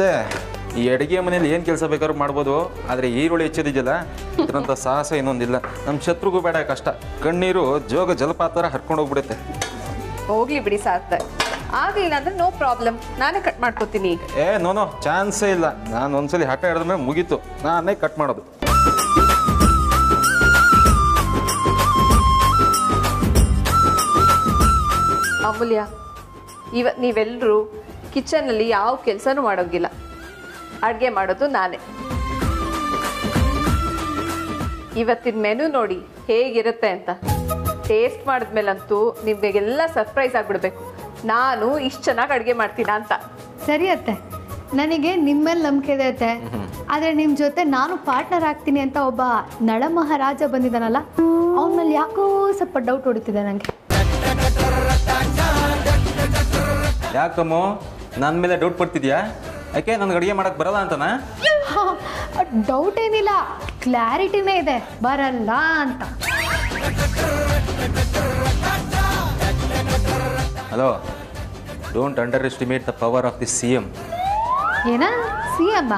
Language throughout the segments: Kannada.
ಅತ್ತೆ, ಈ ಅಡುಗೆ ಮನೇಲಿ ಏನು ಕೆಲಸ ಬೇಕಾದ್ರೂ ಮಾಡ್ಬೋದು, ಆದರೆ ಈರುಳ್ಳಿ ಹೆಚ್ಚೋದಿದೆಯಲ್ಲ ಇದರಂಥ ಸಾಹಸ ಇನ್ನೊಂದಿಲ್ಲ. ನಮ್ಮ ಶತ್ರುಗೂ ಬೇಡ ಕಷ್ಟ, ಕಣ್ಣೀರು ಜೋಗ ಜಲಪಾತ ಹರ್ಕೊಂಡು ಹೋಗ್ಬಿಡುತ್ತೆ. ಹೋಗ್ಲಿ ಬಿಡಿ ಸಾರ್ಥ, ಆಗಲಿಲ್ಲ ಅಂದ್ರೆ ನೋ ಪ್ರಾಬ್ಲಮ್, ನಾನೇ ಕಟ್ ಮಾಡ್ಕೋತೀನಿ. ನೋ ಚಾನ್ಸೇ ಇಲ್ಲ. ನಾನು ಒಂದ್ಸಲಿ ಹಠ ಹಿಡಿದ ಮೇಲೆ ಮುಗೀತು, ನಾನೇ ಕಟ್ ಮಾಡೋದು. ಅಮೂಲ್ಯ, ಇವತ್ತು ನೀವೆಲ್ಲರೂ ಕಿಚನಲ್ಲಿ ಯಾವ ಕೆಲಸನೂ ಮಾಡೋಂಗಿಲ್ಲ, ಅಡುಗೆ ಮಾಡೋದು ನಾನೇ. ಇವತ್ತಿನ ಮೆನು ನೋಡಿ ಹೇಗಿರುತ್ತೆ ಅಂತ. ಟೇಸ್ಟ್ ಮಾಡಿದ್ಮೇಲಂತೂ ನಿಮಗೆಲ್ಲ ಸರ್ಪ್ರೈಸ್ ಆಗಿಬಿಡ್ಬೇಕು, ನಾನು ಇಷ್ಟು ಚೆನ್ನಾಗಿ ಅಡುಗೆ ಮಾಡ್ತೀನಾ ಅಂತ. ಸರಿ ಅತ್ತೆ, ನನಗೆ ನಿಮ್ಮ ಮೇಲೆ ನಂಬಿಕೆ ಇದೆ ಅತ್ತೆ. ಆದರೆ ನಿಮ್ಮ ಜೊತೆ ನಾನು ಪಾರ್ಟ್ನರ್ ಆಗ್ತೀನಿ ಅಂತ ಒಬ್ಬ ನಳ ಮಹಾರಾಜ ಬಂದಿದ್ದಾನಲ್ಲ, ಅವನ ಮೇಲೆ ಯಾಕೋ ಸ್ವಲ್ಪ ಡೌಟ್ ಹೊಡಿತಿದೆ ನನಗೆ. ಯಾಕಮ್ಮ ನನ್ನ ಮೇಲೆ ಡೌಟ್ ಪಡ್ತಿದ್ಯಾ? ಯಾಕೆ ನನಗೆ ಅಡುಗೆ ಮಾಡಕ್ಕೆ ಬರಲ್ಲ ಅಂತನಾ? ಡೌಟ್ ಏನಿಲ್ಲ, ಕ್ಲಾರಿಟಿನೇ ಇದೆ, ಬರಲ್ಲ ಅಂತ. Hello, don't under estimate the power of the CM. ಏನ CM?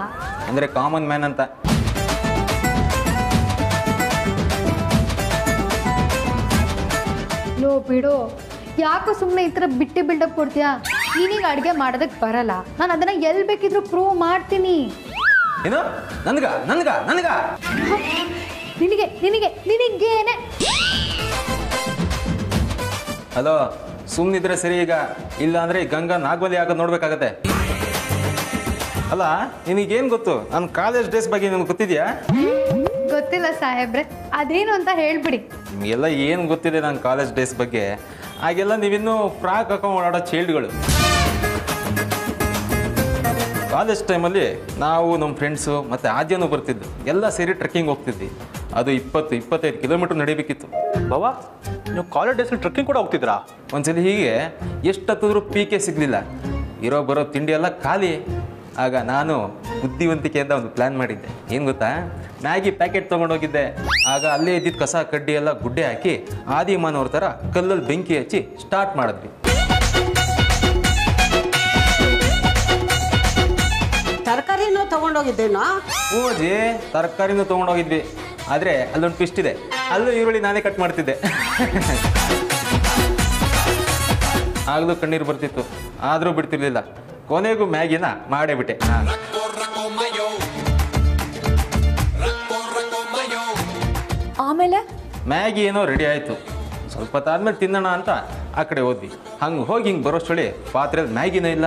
ಅಂದರೆ ಕಾಮನ್ ಮ್ಯಾನ್ ಅಂತ. ಲೋ ಬಿಡು, ಯಾಕೋ ಸುಮ್ಮನೆ ಈ ಥರ ಬಿಟ್ಟು ಬಿಲ್ಡಪ್ ಕೊಡ್ತೀಯಾ? ನೀನೀಗ ಅಡುಗೆ ಮಾಡೋದಕ್ಕೆ ಬರಲ್ಲ, ನಾನು ಅದನ್ನು ಎಲ್ಲಿ ಬೇಕಿದ್ರೂ ಪ್ರೂವ್ ಮಾಡ್ತೀನಿ. ಏನು? ನನ್ಗ ನನ್ಗ ನನ್ಗ ನಿನಗೆ ನಿನಗೆ ನಿನಗೇನೆ. ಹಲೋ, ಸುಮ್ಮನಿದ್ರೆ ಸರಿ, ಈಗ ಇಲ್ಲ ಅಂದರೆ ಗಂಗಾ ನಾಗವಲ್ಲಿ ಆಗೋದು ನೋಡ್ಬೇಕಾಗತ್ತೆ. ಅಲ್ಲ, ನಿನಗೇನು ಗೊತ್ತು ನನ್ನ ಕಾಲೇಜ್ ಡ್ರೆಸ್ ಬಗ್ಗೆ ನಿಮ್ಗೆ ಗೊತ್ತಿದೆಯಾ? ಗೊತ್ತಿಲ್ಲ ಸಾಹೇಬ್ರೆ, ಅದೇನು ಅಂತ ಹೇಳ್ಬಿಡಿ. ನಿಮಗೆಲ್ಲ ಏನು ಗೊತ್ತಿದೆ ನನ್ನ ಕಾಲೇಜ್ ಡ್ರೆಸ್ ಬಗ್ಗೆ? ಹಾಗೆಲ್ಲ ನೀವಿನ್ನೂ ಫ್ರಾಕ್ ಹಾಕೊಂಡು ಓಡಾಡೋ ಚೈಲ್ಡ್ಗಳು. ಕಾಲೇಜ್ ಟೈಮಲ್ಲಿ ನಾವು ನಮ್ಮ ಫ್ರೆಂಡ್ಸು ಮತ್ತು ಆದ್ಯನೂ ಬರ್ತಿದ್ದು, ಎಲ್ಲ ಸೇರಿ ಟ್ರೆಕ್ಕಿಂಗ್ ಹೋಗ್ತಿದ್ವಿ. ಅದು 20-25 ಕಿಲೋಮೀಟ್ರ್ ನಡಿಬೇಕಿತ್ತು. ಬಾವಾ, ನೀವು ಕಾಲೇಜ್ ಡೇಸಲ್ಲಿ ಟ್ರೆಕ್ಕಿಂಗ್ ಕೂಡ ಹೋಗ್ತಿದ್ರಾ? ಒಂದ್ಸಲಿ ಹೀಗೆ ಎಷ್ಟು ಹತ್ತಿದ್ರು ಪೀಕೆ ಸಿಗಲಿಲ್ಲ, ಇರೋ ಬರೋ ತಿಂಡಿ ಎಲ್ಲ ಖಾಲಿ. ಆಗ ನಾನು ಬುದ್ಧಿವಂತಿಕೆಯಿಂದ ಒಂದು ಪ್ಲ್ಯಾನ್ ಮಾಡಿದ್ದೆ. ಏನು ಗೊತ್ತಾ? ಮ್ಯಾಗಿ ಪ್ಯಾಕೆಟ್ ತೊಗೊಂಡೋಗಿದ್ದೆ. ಆಗ ಅಲ್ಲೇ ಇದ್ದಿದ್ದು ಕಸ ಕಡ್ಡಿ ಎಲ್ಲ ಗುಡ್ಡೆ ಹಾಕಿ ಆದಿಮಾನವ್ರ ಥರ ಕಲ್ಲಲ್ಲಿ ಬೆಂಕಿ ಹಚ್ಚಿ ಸ್ಟಾರ್ಟ್ ಮಾಡಿದ್ವಿ. ತರಕಾರಿನೂ ತೊಗೊಂಡೋಗಿದ್ದೇನೋ? ಹೂಜಿ, ತರಕಾರಿನೂ ತೊಗೊಂಡೋಗಿದ್ವಿ. ಆದರೆ ಅಲ್ಲೊಂದು ಟ್ವಿಸ್ಟ್ ಇದೆ, ಅಲ್ಲೂ ಈರುಳ್ಳಿ ನಾನೇ ಕಟ್ ಮಾಡ್ತಿದ್ದೆ. ಆಗಲೂ ಕಣ್ಣೀರು ಬರ್ತಿತ್ತು, ಆದರೂ ಬಿಡ್ತಿರ್ಲಿಲ್ಲ. ಕೊನೆಗೂ ಮ್ಯಾಗಿನ ಮಾಡೇ ಬಿಟ್ಟೆ. ಆಮೇಲೆ ಮ್ಯಾಗಿ ಏನೋ ರೆಡಿ ಆಯಿತು. ಸ್ವಲ್ಪ ಹೊತ್ತಾದ್ಮೇಲೆ ತಿನ್ನೋಣ ಅಂತ ಆ ಕಡೆ ಹೋದ್ವಿ. ಹಂಗೆ ಹೋಗಿ ಹಿಂಗೆ ಬರೋಷ್ಟೊಳಿ ಪಾತ್ರೆಯಲ್ಲಿ ಮ್ಯಾಗಿನೂ ಇಲ್ಲ.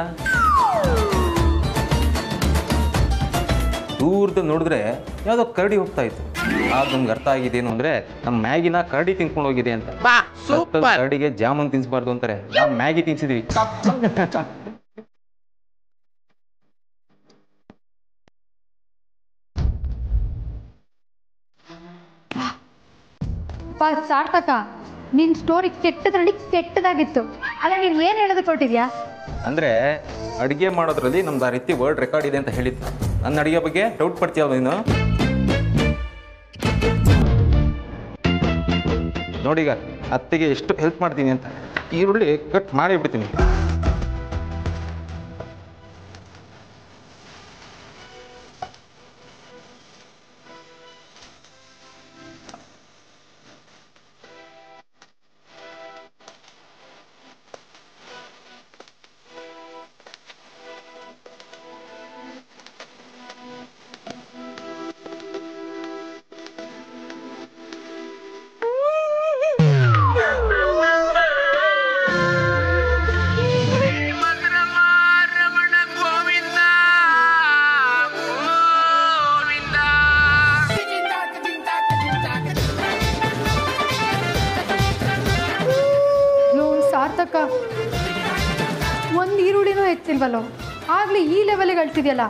ದೂರದಲ್ಲಿ ನೋಡಿದ್ರೆ ಯಾವುದೋ ಕರಡಿ ಹೋಗ್ತಾ ಇತ್ತು. ಆಗ ನಮ್ಗೆ ಅರ್ಥ ಆಗಿದ್ದೇನು ಅಂದರೆ ನಮ್ಮ ಮ್ಯಾಗಿನ ಕರಡಿ ತಿನ್ಕೊಂಡು ಹೋಗಿದೆ ಅಂತ. ಕರಡಿಗೆ ಜಾಮೂನ್ ತಿನ್ಸ್ಬಾರ್ದು ಅಂತಾರೆ, ನಾವು ಮ್ಯಾಗಿ ತಿನ್ಸಿದ್ವಿ. ಸಾರ್ಥಕ, ನಿನ್ನ ಸ್ಟೋರಿ ಕೆಟ್ಟದ್ರಲ್ಲಿ ಕೆಟ್ಟದಾಗಿತ್ತು. ಅಲ್ಲ, ನೀನು ಏನು ಹೇಳೋದಕ್ಕೆ ಹೊರಟಿದ್ಯಾ? ಅಂದರೆ ಅಡುಗೆ ಮಾಡೋದ್ರಲ್ಲಿ ನಮ್ದು ಆ ರೀತಿ ವರ್ಲ್ಡ್ ರೆಕಾರ್ಡ್ ಇದೆ ಅಂತ ಹೇಳಿದ್ದು. ನನ್ನ ಅಡುಗೆ ಬಗ್ಗೆ ಡೌಟ್ ಪಡ್ತೀಯಲ್ಲ ನೀನು? ನೋಡೀಗ ಅತ್ತೆಗೆ ಎಷ್ಟು ಹೆಲ್ಪ್ ಮಾಡ್ತೀನಿ ಅಂತ. ಈರುಳ್ಳಿ ಕಟ್ ಮಾಡಿ ಬಿಡ್ತೀನಿ. ಸಾರ್ಥಕ, ಒಂದು ಈರುಳ್ಳಿನೂ ಹೆಚ್ಚಿಲ್ವಲ್ಲೋ, ಆಗ್ಲಿ ಈ ಲೆವೆಲಿಗೆ ಅಳ್ತಿದ್ಯಲ್ಲ.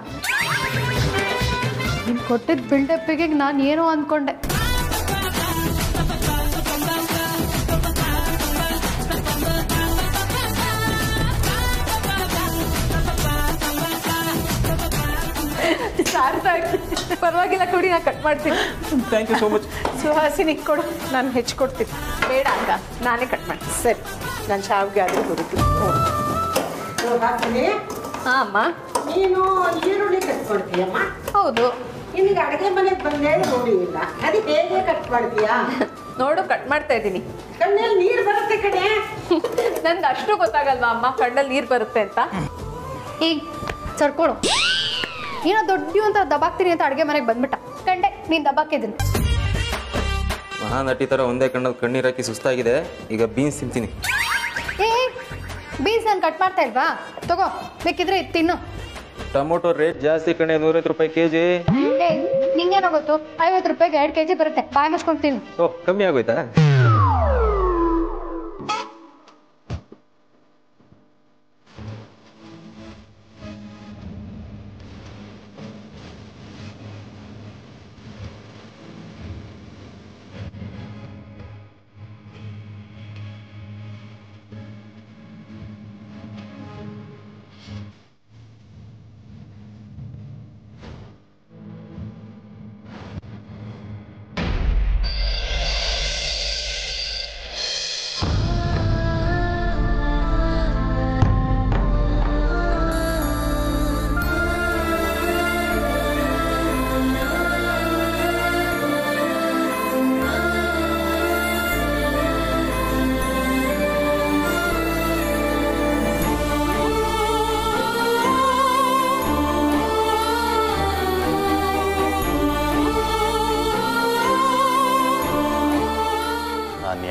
ನೀನು ಕೊಟ್ಟಿದ್ದ ಬಿಲ್ಡಪ್ಪಿಗೆ ನಾನು ಏನೋ ಅಂದ್ಕೊಂಡೆ. ಪರವಾಗಿಲ್ಲ ಕೊಡಿ, ನಾನು ಕಟ್ ಮಾಡ್ತೀನಿ. Thank you so much. Suhasini ಕೊಡು, ನಾನು ಹೆಚ್ಚಿಕೊಡ್ತೀನಿ. ಬೇಡ ಅಂತ ನಾನೇ ಕಟ್ ಮಾಡ್ತೀನಿ. ಸರಿ, ನಾನು ಶಾವಿಗೆ ಆದರೂ ಹುರಿತೀನಿ. ಹಾಕ್ತೀನಿ. ಹಾಂ ಅಮ್ಮ. ನೀನು ಈರುಳ್ಳಿ ಕಟ್ ಮಾಡ್ತೀಯಮ್ಮ? ಹೌದು. ನಿನಗೆ ಅಡುಗೆ ಮನೆಗೆ ಬಂದೇ ನೋಡಿ ಇಲ್ಲ, ಅದು ಹೇಗೆ ಕಟ್ ಮಾಡ್ತೀಯಾ? ನೋಡು ಕಟ್ ಮಾಡ್ತಾ ಇದ್ದೀನಿ. ಕಣ್ಣಲ್ಲಿ ನೀರು ಬರುತ್ತೆ ಕಡೆ. ನನ್ಗೆ ಅಷ್ಟು ಗೊತ್ತಾಗಲ್ವಾ ಅಮ್ಮ ಕಣ್ಣಲ್ಲಿ ನೀರು ಬರುತ್ತೆ ಅಂತ? ಈಗ ಸರ್ಕೊಳು. ಏನೋ ದೊಡ್ಡ ಅಂತ ದಬಾಕ್ತೀನಿ ಅಂತ ಅಡುಗೆ ಮನೆಗೆ ಬಂದ್ಬಿಟ್ಟ. ಕಂಡೆ ನೀನು ದಬಾಕಿದ್ದೀನಿ. ಮಹಾನಟಿ ಥರ ಒಂದೇ ಕಣ್ಣೀರು ಹಾಕಿ ಸುಸ್ತಾಗಿದೆ. ಈಗ ಬೀನ್ಸ್ ತಿಂತೀನಿ. ಏ ಬೀನ್ಸ್ ನಾನು ಕಟ್ ಮಾಡ್ತಾ ಇಲ್ವಾ? ತಗೋ, ಬೇಕಿದ್ರೆ ಇದು ತಿನ್ನು. ಟೊಮೊಟೊ ರೇಟ್ ಜಾಸ್ತಿ ಕಣೆ, 150 ರೂಪಾಯಿ ಕೆಜಿ. ಏ ನಿಂಗೇನೋ ಗೊತ್ತು, 50 ರೂಪಾಯಿಗೆ 2 kg ಬರುತ್ತೆ. ಬಾಯಿ ಮುಚ್ಕೊಂಡು ತಿನ್ನು. ಓ, ಕಮ್ಮಿ ಆಗೋಯ್ತಾ?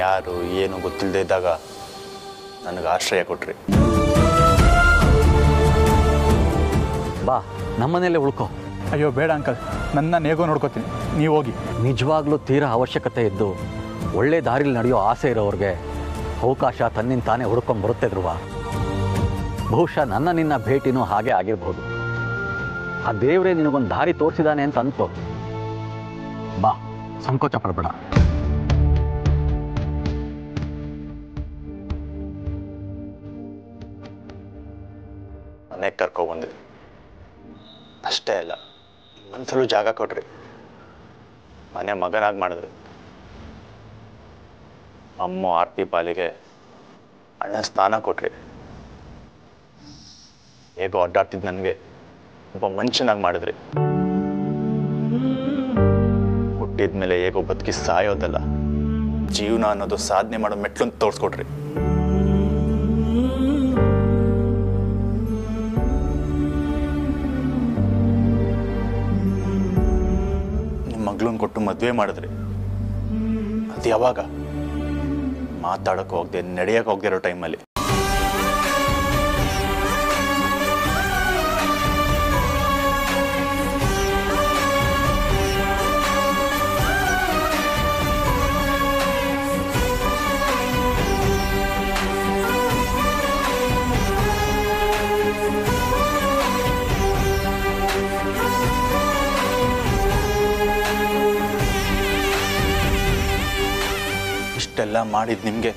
ಯಾರು ಏನು ಗೊತ್ತಿಲ್ಲದೆ ಇದ್ದಾಗ ನನಗೆ ಆಶ್ರಯ ಕೊಟ್ರಿ. ಬಾ, ನಮ್ಮನೇಲೆ ಉಳ್ಕೊ. ಅಯ್ಯೋ ಬೇಡ ಅಂಕಲ್, ನನ್ನ ಹೇಗೋ ನೋಡ್ಕೋತೀನಿ, ನೀವು ಹೋಗಿ. ನಿಜವಾಗ್ಲೂ ತೀರಾ ಅವಶ್ಯಕತೆ ಇದ್ದು ಒಳ್ಳೆ ದಾರಿಲಿ ನಡೆಯೋ ಆಸೆ ಇರೋರಿಗೆ ಅವಕಾಶ ತನ್ನಿಂದ ತಾನೇ ಹುಡ್ಕೊಂಡು ಬರುತ್ತೆ ಧ್ರುವ. ಬಹುಶಃ ನಿನ್ನ ಭೇಟಿನೂ ಹಾಗೆ ಆಗಿರ್ಬೋದು. ಆ ದೇವರೇ ನಿನಗೊಂದು ದಾರಿ ತೋರಿಸಿದಾನೆ ಅಂತ ಅನ್ಕೋ. ಬಾ, ಸಂಕೋಚ ಪಡಬೇಡ. ಮನೆಗೆ ಕರ್ಕೊಬಂದ್ರಿ ಅಷ್ಟೇ ಅಲ್ಲ, ಮನಸ್ಸಲ್ಲೂ ಜಾಗ ಕೊಟ್ರಿ, ಮನೆ ಮಗನಾಗಿ ಮಾಡಿದ್ರಿ. ಅಮ್ಮ ಆರ್ತಿ ಪಾಲಿಗೆ ಅಣ್ಣ ಸ್ಥಾನ ಕೊಟ್ರಿ. ಹೇಗೋ ಅಡ್ಡಾಡ್ತಿದ್ದು ನನಗೆ ಒಬ್ಬ ಮನುಷ್ಯನಾಗಿ ಮಾಡಿದ್ರಿ. ಹುಟ್ಟಿದ್ಮೇಲೆ ಹೇಗೋ ಬದುಕಿ ಸಾಯೋದಲ್ಲ, ಜೀವನ ಅನ್ನೋದು ಸಾಧನೆ ಮಾಡೋ ಮೆಟ್ಲು ಅಂತ ತೋರಿಸ್ಕೊಟ್ರಿ. ಮಗಳನ್ನ ಕೊಟ್ಟು ಮದುವೆ ಮಾಡಿದ್ರಿ. ಅದು ಯಾವಾಗ? ಮಾತಾಡಕ್ಕೆ ಹೋಗದೆ, ನಡೆಯಕ್ಕೆ ಹೋಗದೆ ಇರೋ ಟೈಮಲ್ಲಿ. ಇಷ್ಟೆಲ್ಲ ಮಾಡಿದ್ ನಿಮಗೆ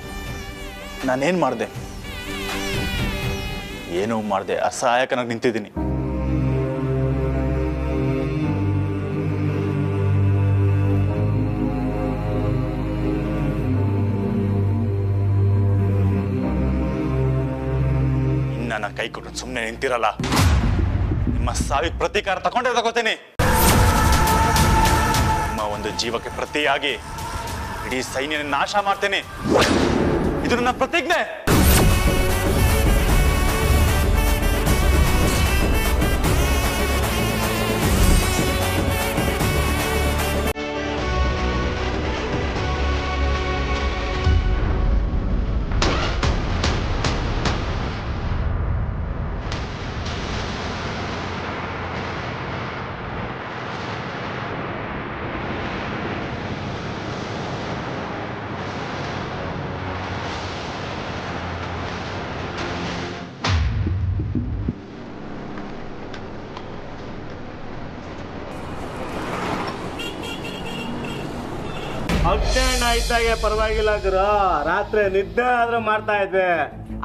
ನಾನೇನು ಮಾಡಿದೆ? ಏನೂ ಮಾಡಿದೆ, ಅಸಹಾಯಕನಾಗಿ ನಿಂತಿದ್ದೀನಿ. ಇನ್ನು ನನ್ನ ಕೈ ಕೊಟ್ಟು ಸುಮ್ಮನೆ ನಿಂತಿರಲ್ಲ. ನಿಮ್ಮ ಸಾವಿಗೆ ಪ್ರತೀಕಾರ ತಗೋತೀನಿ. ನಿಮ್ಮ ಒಂದು ಜೀವಕ್ಕೆ ಪ್ರತಿಯಾಗಿ ಇಡೀ ಸೈನ್ಯನ ನಾಶ ಮಾಡ್ತೇನೆ. ಇದು ನನ್ನ ಪ್ರತಿಜ್ಞೆ. ಅಕ್ಷಣ ಇದ್ದಾಗೆ ಪರವಾಗಿಲ್ಲ ಗುರು, ರಾತ್ರಿ ನಿದ್ದೆ ಆದ್ರೂ ಮಾಡ್ತಾ ಇದ್ವಿ.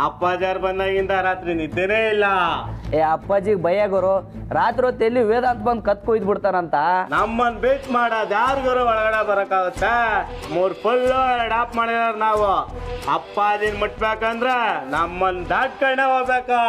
ಅಪ್ಪಾಜಾರ್ ಬಂದಾಗಿಂದ ರಾತ್ರಿ ನಿದ್ದೆನೇ ಇಲ್ಲ. ಏ ಅಪ್ಪಾಜಿಗೆ ಭಯ ಗುರು, ರಾತ್ರಿ ಹೊತ್ತು ಎಲ್ಲಿ ವೇದಾಂತ ಬಂದು ಕತ್ ಕೊಯ್ದು ಬಿಡ್ತಾರಂತ. ನಮ್ಮನ್ ಬೀಚ್ ಮಾಡೋದು ಯಾರು ಗುರು ಒಳಗಡೆ ಬರಕಾಗುತ್ತೆ? 3 ಫುಲ್ 2 ಆಫ್ ಮಾಡಿದಾರ ನಾವು. ಅಪ್ಪಾಜಿನ ಮುಟ್ಬೇಕಂದ್ರೆ ನಮ್ಮನ್ ದಾಟ್ಕೊಂಡೆ ಹೋಗ್ಬೇಕು.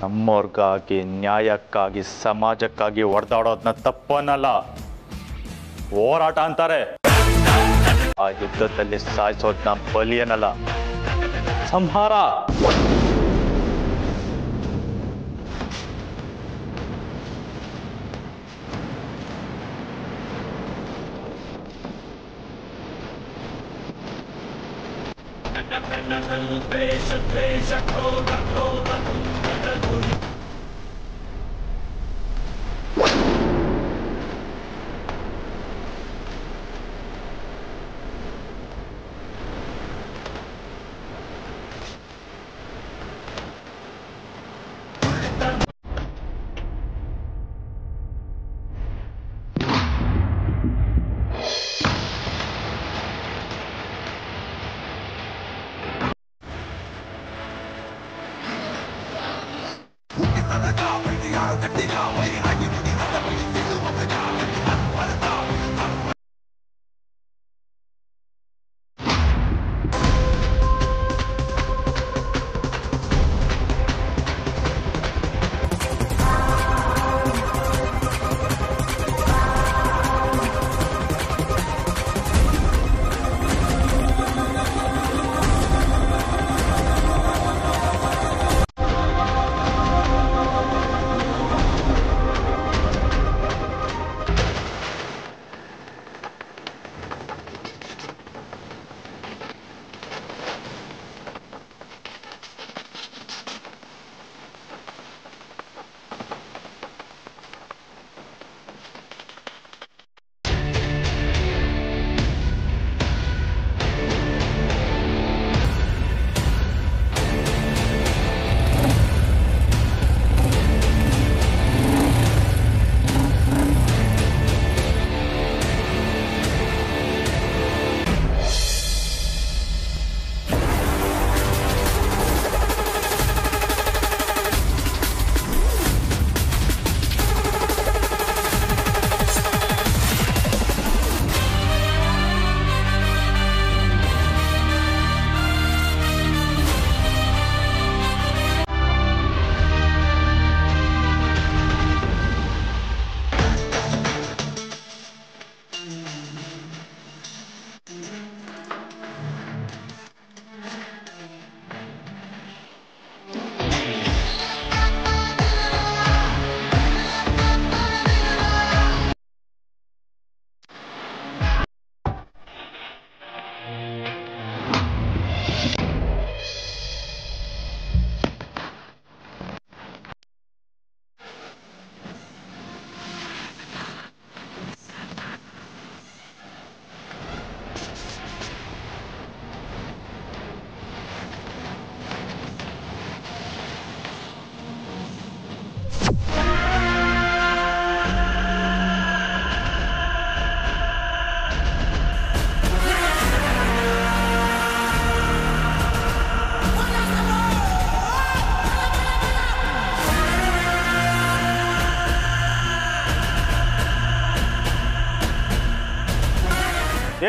ನಮ್ಮವ್ರಿಗಾಗಿ ನ್ಯಾಯಕ್ಕಾಗಿ ಸಮಾಜಕ್ಕಾಗಿ ಹೊಡೆದಾಡೋದನ್ನ ತಪ್ಪನ್ನಲ್ಲ, ಹೋರಾಟ ಅಂತಾರೆ. ಆ ಯುದ್ಧದಲ್ಲಿ ಸಾಯಿಸೋದನ್ನ ಬಲಿಯನಲ್ಲ, ಸಂಹಾರ.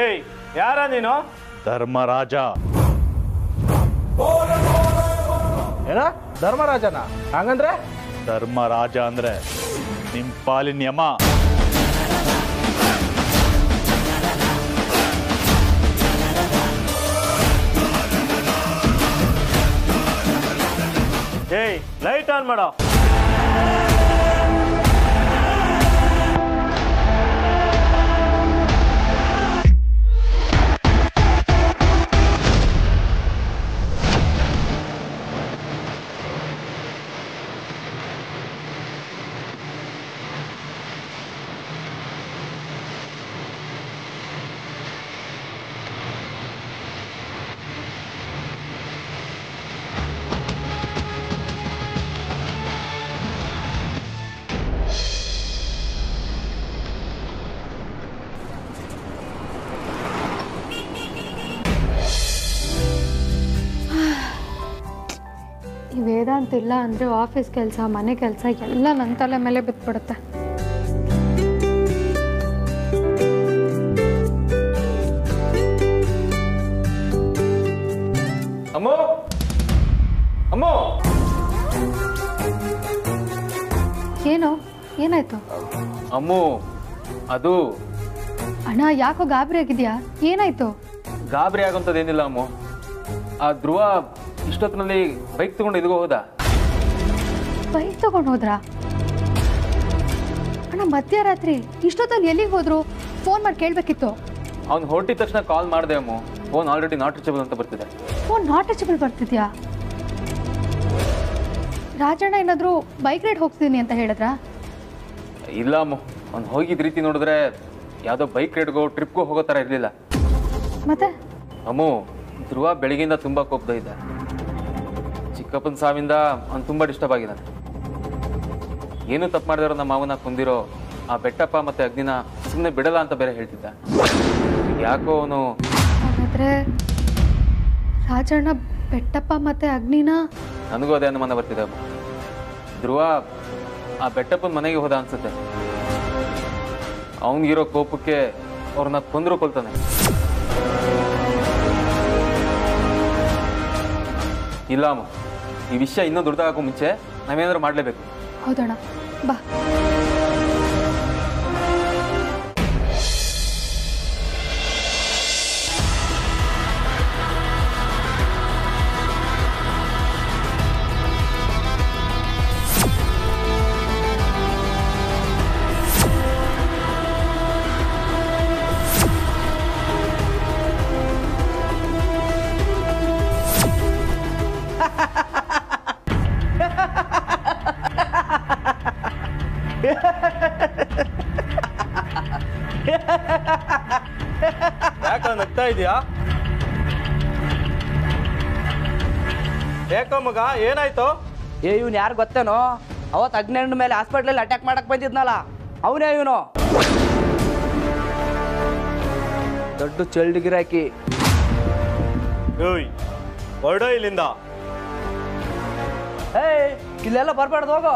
ಏಯ್ ಯಾರ ನೀನು? ಧರ್ಮರಾಜ. ಏನ ಧರ್ಮರಾಜನ? ಹಂಗಂದ್ರೆ ಧರ್ಮರಾಜ ಅಂದ್ರೆ ನಿಮ್ ಪಾಲಿನ ಯಮ. ಏಯ್ ಲೈಟ್ ಆನ್ ಮಾಡೋ. ಈ ವೇದಾಂತ ಇಲ್ಲ ಅಂದರೆ ಆಫೀಸ್ ಕೆಲಸ ಮನೆ ಕೆಲಸ ಎಲ್ಲ ನನ್ನ ತಲೆ ಮೇಲೆ ಬಿದ್ದುಬಿಡುತ್ತೆ. ಅಮ್ಮೋ ಅಮ್ಮೋ ಏನೋ ಏನಾಯ್ತು ಅಮ್ಮು, ಅದು ಅಣ್ಣ ಯಾಕೋ ಗಾಬರಿ ಆಗಿದ್ಯಾ? ಏನಾಯ್ತು? ಗಾಬರಿ ಆಗೋಂಥದ್ದೇನಿಲ್ಲ ಅಮ್ಮು. ಆ ಧ್ರುವ ಇಷ್ಟೊತ್ತಿನಲ್ಲಿ ಬೈಕ್ ತಗೊಂಡು ಇದ್ಗೋ ಹೋದ. ಬೈಕ್ ತಗೊಂಡು ಹೋದ್ರಾ? ಅಣ್ಣ ಮಧ್ಯರಾತ್ರಿ ಇಷ್ಟೊತ್ತಲ್ಲಿ ಎಲ್ಲಿಗೆ ಹೋದ್ರು? ಫೋನ್ ಮಾಡಿ ಕೇಳಬೇಕಿತ್ತು. ಅವ್ನು ಹೊರಟಿದ ತಕ್ಷಣ ಕಾಲ್ ಮಾಡಿದೆ Ammu. Phone already not reachable ಅಂತ ಬರ್ತಿದೆ. ಫೋನ್ ನಾಟ್ ರೀಚಬಲ್ ಬರ್ತಿದ್ಯಾ? ರಾಜಣ್ಣ ಏನಾದರೂ ಬೈಕ್ ರೈಡ್ ಹೋಗ್ತಿದ್ದೀನಿ ಅಂತ ಹೇಳಿದ್ರಾ? ಇಲ್ಲ ಅಮ್ಮು, ಅವ್ನು ಹೋಗಿದ್ದ ರೀತಿ ನೋಡಿದ್ರೆ ಯಾವುದೋ ಬೈಕ್ ರೈಡ್ಗೋ ಟ್ರಿಪ್ಗೋ ಹೋಗೋ ಥರ ಇರಲಿಲ್ಲ. ಮತ್ತೆ ಅಮ್ಮು, ಧ್ರುವ ಬೆಳಗ್ಗೆಯಿಂದ ತುಂಬ ಕೋಪದ ಇದ್ದ. ಚಿಕ್ಕಪ್ಪನ ಸಾವಿಂದ ಅವ್ನು ತುಂಬ ಡಿಸ್ಟರ್ಬ್ ಆಗಿದ್ದಾನೆ. ಏನೂ ತಪ್ಪು ಮಾಡಿದಾರೋ ನಮ್ಮ ಮಾವನ ಕೊಂದಿರೋ ಆ ಬೆಟ್ಟಪ್ಪ ಮತ್ತು ಅಗ್ನಿನ ಸುಮ್ಮನೆ ಬಿಡಲ್ಲ ಅಂತ ಬೇರೆ ಹೇಳ್ತಿದ್ದ. ಯಾಕೋ ಅವನು ಹಾಗಾದ್ರೆ ರಾಜಣ್ಣ ಬೆಟ್ಟಪ್ಪ ಮತ್ತೆ ಅಗ್ನಿನ? ನನಗೂ ಅದೇ ಅನುಮಾನ ಬರ್ತಿದೆ ಅಮ್ಮ. ಧ್ರುವ ಆ ಬೆಟ್ಟಪ್ಪನ ಮನೆಗೆ ಹೋದ ಅನ್ಸುತ್ತೆ. ಅವನಿಗಿರೋ ಕೋಪಕ್ಕೆ ಅವ್ರನ್ನ ಕೊಂದ್ರು ಕೊಲ್ತಾನೆ. ಇಲ್ಲ ಅಮ್ಮ, ಈ ವಿಷಯ ಇನ್ನೂ ದೊಡ್ಡದಾಗೋ ಮುಂಚೆ ನಾವೇನಾದ್ರೂ ಮಾಡಲೇಬೇಕು. ಹೌದಣ್ಣ, ಬಾ. ಯಾಕ ನಗ್ತಾ ಇದೆಯಾ? ಯಾಕೋ ಮಗ, ಏನಾಯ್ತು? ಇವ್ನು ಯಾರು ಗೊತ್ತೇನೋ? ಅವತ್ತು ಅಗ್ನಿಯಣ್ಣ ಮೇಲೆ ಹಾಸ್ಪಿಟ್ಲಲ್ಲಿ ಅಟ್ಯಾಕ್ ಮಾಡಕ್ ಬಂದಿದ್ನಲ್ಲ, ಅವನೇ ಇವನು. ದೊಡ್ಡ ಚಲ್ಡ್ ಗಿರಾಕಿ. ಏಯ್ ಹೊರಡೋ ಇಲ್ಲಿಂದ. ಇಲ್ಲೆಲ್ಲ ಬರ್ಬಾರ್ದು, ಹೋಗೋ.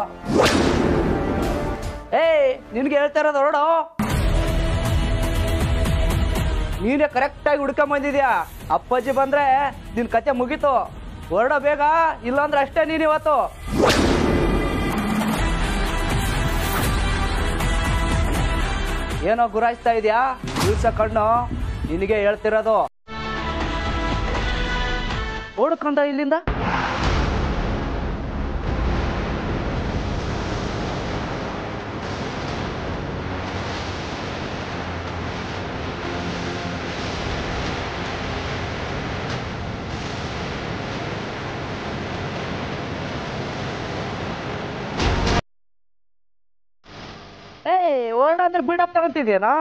ನಿನ್ಗೆ ಹೇಳ್ತಾ ಇರೋದು ಹೊರಡೋ. ನೀನೇ ಕರೆಕ್ಟಾಗಿ ಹುಡ್ಕೊಂಬಂದಿದ್ಯಾ. ಅಪ್ಪಾಜಿ ಬಂದ್ರೆ ನಿನ್ ಕತೆ ಮುಗೀತು. ಹೊರಡೋ ಬೇಗ, ಇಲ್ಲಾಂದ್ರೆ ಅಷ್ಟೇ ನೀನು ಇವತ್ತು. ಏನೋ ಗುರಾಯಿಸ್ತಾ ಇದೆಯಾ? ದಿವ್ಸ ಕಣ್ಣು ನಿನಗೆ ಹೇಳ್ತಿರೋದು. ಓಡ್ಕೊಂಡ ಇಲ್ಲಿಂದ. ಓಡ ಅಂದ್ರೆ ಬಿಡಪ್ ತಗೊಂತಿದ್ಯೇನಾ?